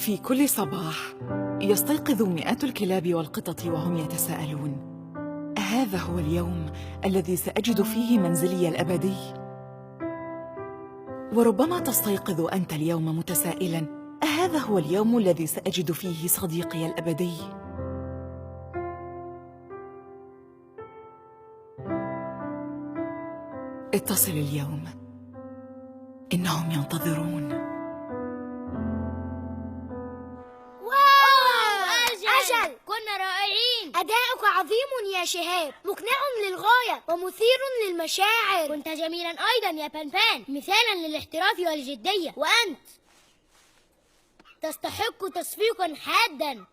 في كل صباح يستيقظ مئات الكلاب والقطط وهم يتساءلون: أهذا هو اليوم الذي سأجد فيه منزلي الأبدي؟ وربما تستيقظ أنت اليوم متسائلاً: أهذا هو اليوم الذي سأجد فيه صديقي الأبدي؟ اتصل اليوم، إنهم ينتظرون. واو! أجل! كنا رائعين! أداؤك عظيم يا شهاب، مقنع للغاية ومثير للمشاعر. كنت جميلا أيضا يا بنبان، مثالا للاحتراف والجدية. وأنت تستحق تصفيقا حادا.